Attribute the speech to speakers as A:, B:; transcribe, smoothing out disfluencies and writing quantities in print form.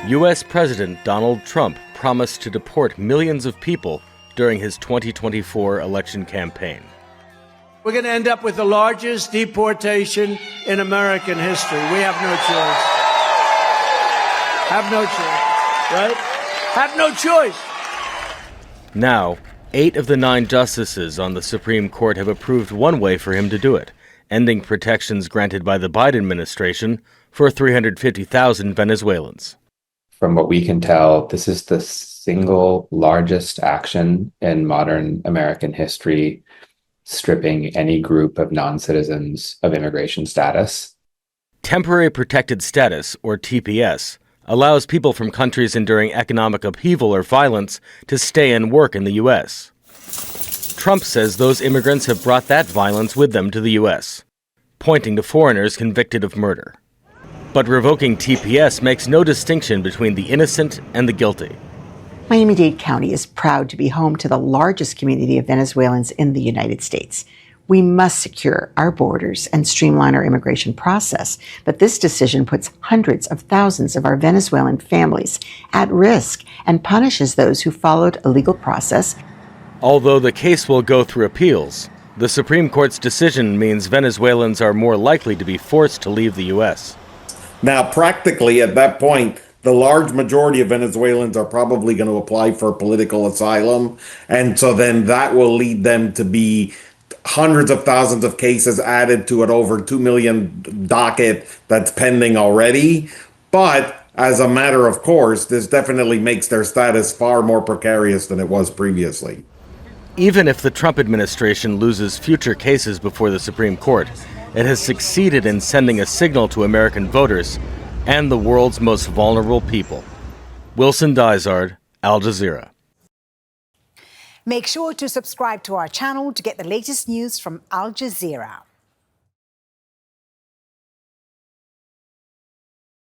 A: U.S. President Donald Trump promised to deport millions of people during his 2024 election campaign.
B: We're going to end up with the largest deportation in American history. We have no choice. Have no choice, right? Have no choice.
A: Now, 8 of the 9 justices on the Supreme Court have approved one way for him to do it, ending protections granted by the Biden administration for 350,000 Venezuelans.
C: From what we can tell, this is the single largest action in modern American history, stripping any group of non-citizens of immigration status.
A: Temporary Protected Status, or TPS, allows people from countries enduring economic upheaval or violence to stay and work in the U.S. Trump says those immigrants have brought that violence with them to the U.S., pointing to foreigners convicted of murder. But revoking TPS makes no distinction between the innocent and the guilty.
D: Miami-Dade County is proud to be home to the largest community of Venezuelans in the United States. We must secure our borders and streamline our immigration process, but this decision puts hundreds of thousands of our Venezuelan families at risk and punishes those who followed a legal process.
A: Although the case will go through appeals, the Supreme Court's decision means Venezuelans are more likely to be forced to leave the U.S.
E: Now, practically at that point, the large majority of Venezuelans are probably going to apply for political asylum. And so then that will lead them to be hundreds of thousands of cases added to an over 2 million docket that's pending already. But as a matter of course, this definitely makes their status far more precarious than it was previously.
A: Even if the Trump administration loses future cases before the Supreme Court, it has succeeded in sending a signal to American voters and the world's most vulnerable people. Wilson Dizard, Al Jazeera.
F: Make sure to subscribe to our channel to get the latest news from Al Jazeera.